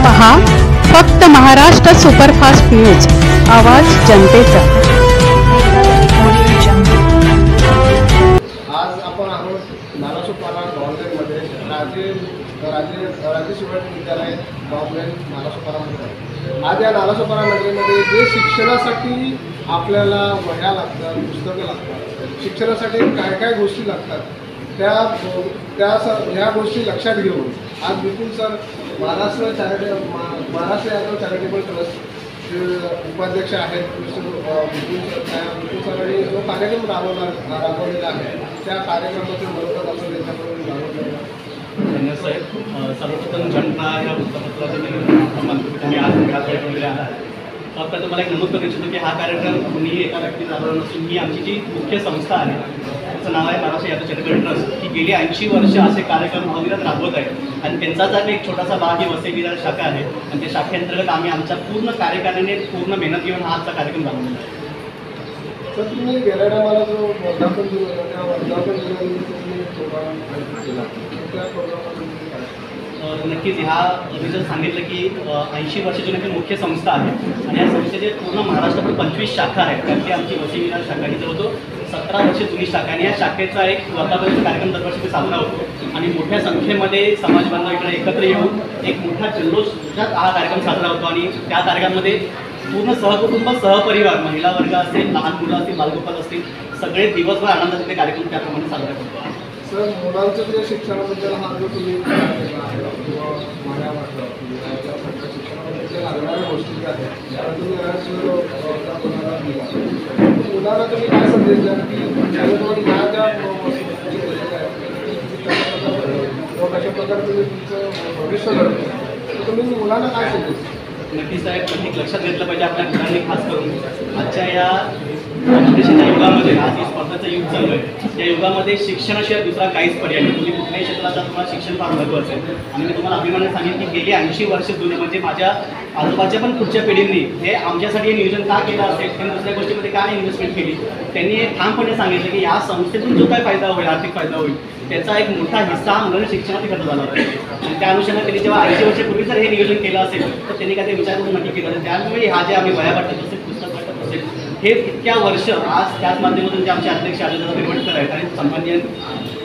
पहा फक्त Maharashtra superfast news, आवाज जनतेचा। आज आपण आहोत नालासोपारा गव्हर्नमेंटमध्ये राज्य शिवाजी विद्यालय गव्हर्नमेंट नालासोपारामध्ये। आज या नालासोपारा नगरीमध्ये जे शिक्षणासाठी आपल्याला वह्या लागतात, पुस्तकं लागतात, शिक्षणासाठी काय काय गोष्टी लागतात ह्या गोष्टी लक्षात घेऊन आज Vipul sir Maharashtra Yadav charitable trust उपाध्यक्ष आहेत विपुल सरांनी जो कार्यक्रम राबवलेला आहे त्या कार्यक्रमाचे मदत आपण त्यांच्याकडून धन्यवाद साहेब। सर्वप्रथम जनता या वृत्तपत्राचे आज ठेवलेले आहे। तर मला एक नमूद करू इच्छितो की हा कार्यक्रम मी एका व्यक्ती चालवला नसून ही आमची जी मुख्य संस्था आहे त्याचं नाव आहे महाराष्ट्र यादव चॅरिटेबल ट्रस्ट। ही गेली 80 वर्ष असे कार्यक्रम अविरत राबवत आहे आणि त्यांचाच आम्ही एक छोटासा भाग ही वसई विरार शाखा आहे आणि त्या शाखेअंतर्गत आम्ही आमच्या पूर्ण कार्यकारिणीने पूर्ण मेहनत घेऊन हा आजचा कार्यक्रम राबवलेला आहे। तर तुम्ही गेल्या टायमाला जो वर्धापन दिन होता त्या वर्धापन दिनानिमित्त तुम्ही प्रोग्राम केला, त्या प्रोग्रामामध्ये नक्कीच ह्या मी जर सांगितलं की 80 वर्ष जुनी मुख्य संस्था आहे आणि या संस्थेचे पूर्ण महाराष्ट्रात 25 शाखा आहेत। त्यातली आमची वसई विरार शाखा ही जवळजवळ 17 वर्ष जुनी शाखा आणि या शाखेचा एक वर्धापनाचा कार्यक्रम दरवर्षी साजरा होतो आणि मोठ्या संख्येमध्ये समाज बांधव इकडे एकत्र येऊन एक मोठा जल्लोषात हा कार्यक्रम साजरा होतो आणि त्या कार्यक्रमामध्ये पूर्ण सहकुटुंब सहपरिवार महिला वर्ग असेल, लहान मुलं असतील, बालगोपाल असतील, सगळे दिवसभर आनंदाचे ते कार्यक्रम त्याप्रमाणे साजरा करतो। सर, मुलांचं जे शिक्षणाबद्दल हा जो तुम्ही किंवा माझ्या वाटलं शिक्षणाबद्दल लागणाऱ्या गोष्टी ज्या आहेत त्या तुम्ही मुलांना तुम्ही काय संदेश द्या की त्याच्यामध्ये ह्या ज्या कशा प्रकारे तुम्ही तुमचं भविष्य घडतं तर तुम्ही मुलांना काय संदेश? नक्कीच साहेब, प्रत्येक लक्षात घेतलं पाहिजे आपल्या मुलांनी खास करून आजच्या या कॉम्पिटिशनच्या युगामध्ये आज ही स्पर्धेचं युग चालू आहे या युगामध्ये शिक्षणाशिवाय दुसरा काहीच पर्याय नाही। तुम्ही कुठल्याही क्षेत्रात तुम्हाला शिक्षण फार महत्त्वाचं आहे आणि मी तुम्हाला अभिमानाने सांगेन की गेली 80 वर्ष जुने म्हणजे माझ्या आजोबाच्या पण पुढच्या पिढींनी हे आमच्यासाठी हे नियोजन का केलं असेल त्यांनी दुसऱ्या गोष्टीमध्ये काय इन्व्हेस्टमेंट केली त्यांनी हे ठामपणे सांगितलं की या संस्थेतून जो काय फायदा होईल, आर्थिक फायदा होईल त्याचा एक मोठा हिस्सा मुलांना शिक्षणात खर्च झाला होता आणि त्या अनुषंगाने त्यांनी जेव्हा 80 वर्षापूर्वी जर हे नियोजन केलं असेल तर त्यांनी काय ते विचार करून नक्की केलं असेल। त्यामुळे हा जे आम्ही वह्या वाटत असेल, पुस्तक वाटत असेल हे इतक्या वर्ष आज त्याच माध्यमातून जे आमचे अध्यक्ष अजयदादा निर्वडकर आहेत आणि सन्माननीय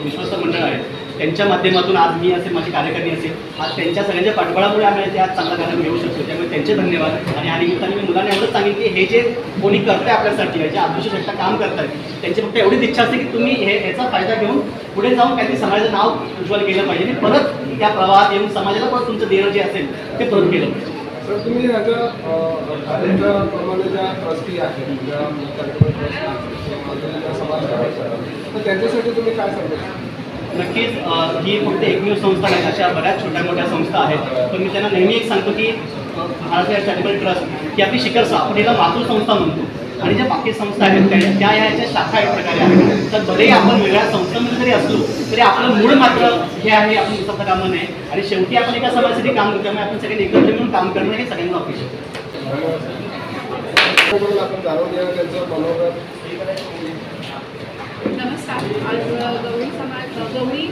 विश्वस्त मंडळ आहेत त्यांच्या माध्यमातून आज मी असेल, माझी कार्यकारिणी असेल, आज त्यांच्या सगळ्यांच्या पाठबळामुळे आम्ही ते आज चांगला कार्यक्रम घेऊ शकतो। त्यामुळे त्यांचे धन्यवाद आणि या निमित्ताने मी मुलांना एवढंच सांगेन की हे जे कोणी करतंय आपल्यासाठी जे आदर्श शेट्टा काम करतायत त्यांची फक्त एवढीच इच्छा असते की तुम्ही याचा फायदा घेऊन पुढे जाऊन काहीतरी समाजाचं नाव उज्ज्वल केलं पाहिजे आणि परत त्या प्रवाहात येऊन समाजाला परत तुमचं देणं जे असेल ते परत केलं पाहिजे। तर तुम्ही ह्याच्याप्रमाणे ज्या ट्रस्टी आहेत ज्या समाज तर त्यांच्यासाठी तुम्ही काय सांगता? नक्कीच ही फक्त एकमेव संस्था नाही, अशा बऱ्याच छोट्या मोठ्या संस्था आहेत पण मी त्यांना नेहमी एक सांगतो की महाराष्ट्र चॅरिटेबल ट्रस्ट ही आपली शिखर आपण याला मातृसंस्था म्हणतो आणि ज्या बाकी संस्था आहेत त्या याच्या शाखा एक प्रकारे आहेत। तर भलेही आपण वेगळ्या संस्थांमध्ये जरी असलो तरी आपलं मूळ मात्र हे आहे, आपण विसरता कामा नये आणि शेवटी आपण एका समाजासाठी काम करतो त्यामुळे आपण सगळ्यांनी एकत्र मिळून काम करणं हे सगळ्यांना अपेक्षित आहे। आपण जाणून घ्या त्यांचं मनोगत। नमस्कार, आज गवळी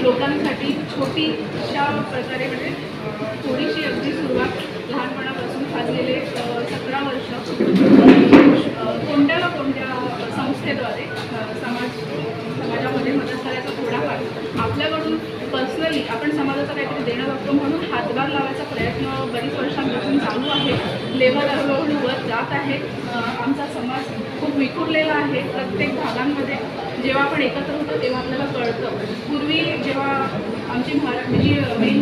लोकांसाठी छोटी अशा प्रकारे म्हणजे थोडीशी अगदी सुरुवात लहानपणापासून खाजलेले 17 वर्ष कोणत्या ना कोणत्या संस्थेद्वारे समाजामध्ये मदत करायचा थोडाफार आपल्याकडून पर्सनली आपण समाजाचा काहीतरी देणं बघतो म्हणून हातभार लावायचा प्रयत्न बरीच वर्षांपासून चालू आहे। लेवल हळूहळू वर जात आहे। आमचा समाज खूप विखुरलेला आहे। प्रत्येक भागांमध्ये जेव्हा आपण एकत्र होतो तेव्हा आपल्याला कळतं। पूर्वी जेव्हा आमची जी मेन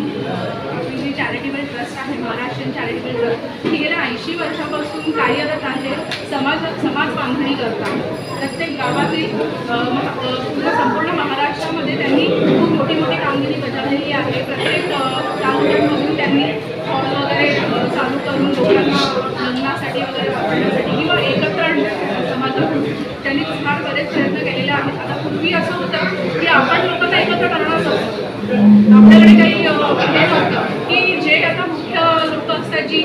आपली जी चॅरिटेबल ट्रस्ट आहे महाराष्ट्रीयन चॅरिटेबल ट्रस्ट ही गेल्या 80 वर्षापासून कार्यरत आहे। समाज बांधणी करतात प्रत्येक गावातील संपूर्ण महाराष्ट्रामध्ये त्यांनी खूप मोठी मोठी कामगिरी बजावलेली आहे। प्रत्येक तालुक्यांमधून त्यांनी हॉल वगैरे चालू करून लोकांना लग्नासाठी वगैरे वापरण्यासाठी किंवा एकत्र आणण्यासाठी समाजातून त्यांनी फार बरेच प्रयत्न केलेले आहेत। आता पूर्वी असं होतं की आपण लोकांना एकत्र करणार असतो, आपल्याकडे काही हे नव्हतं की जे आता मुख्य लोक असतात जी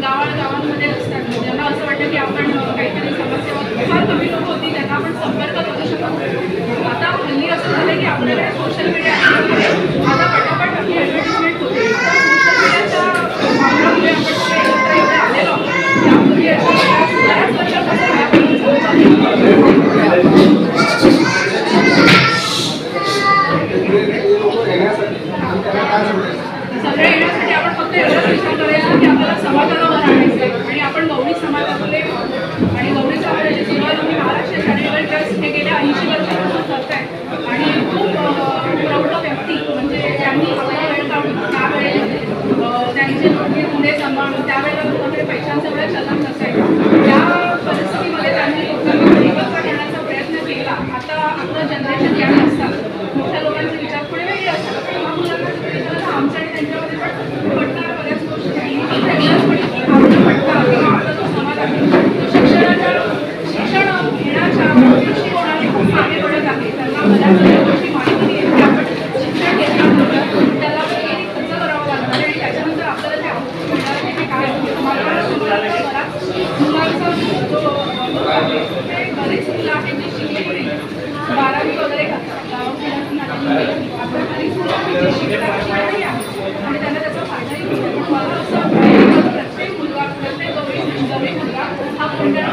गावांमध्ये असतात ज्यांना असं वाटतं की आपण काहीतरी समस्या फार कमी लोक होती त्यांना आपण संपर्क करू शकतो। आता हल्ली असं झालं की आपल्याकडे सोशल मीडिया आता पटापट आपली ॲडव्हर्टिजमेंट आणि त्यांना काय सांगायचं? सगळे येण्यासाठी आपण फक्त एवढाच विचार करूया की आपल्याला समाजाला वर आणायचं आहे आणि आपण गौरी समाजातले आणि गौरी समाजाची सुरुवात आम्ही महाराष्ट्र चॅरिटेबल ट्रस्ट हे गेल्या 80 वर्षापासून करत आहे आणि खूप प्रौढ व्यक्ती म्हणजे त्यांनी आपला वेळ काढून त्यावेळेमध्ये त्यांचे धंदे सांभाळून त्यावेळेला लोकांकडे पैशांचं एवढं चलन नसायचं. त्या परिस्थितीमध्ये त्यांनी लोकांना एकत्र घेण्याचा प्रयत्न केला. आता आपलं जनरेशन याने असतात मोठ्या लोकांचे विचार थोडे वेगळे असतात पण लहान मुलांना आमचं आणि त्यांच्यामध्ये पण पटणाऱ्या बऱ्याच गोष्टी आपलं पटतं किंवा आपला जो समाज आहे तो शिक्षण घेण्याच्या दृष्टिकोनाने खूप मागे पडत आहे. त्यांना बऱ्याच गोष्टी माहिती नाही की आपण शिक्षण घेतल्यानंतर त्याला किती खर्च करावा लागणार आहे आणि त्याच्यानंतर आपल्याला ते आउटपुट मिळणार आहे ते काय मला समाजाचा बराच मुलांचा जो ते बरेच मुलं आहेत जे शिकलेली नाही 12वी वगैरे करतात आपण बरीच मुलं आहेत जे शिकलेली आहेत आणि त्यांना त्याचा फायदाही होतो. पण मला असं प्रत्येक मुलगा प्रत्येक गौरी मुलगा हा कोणत्या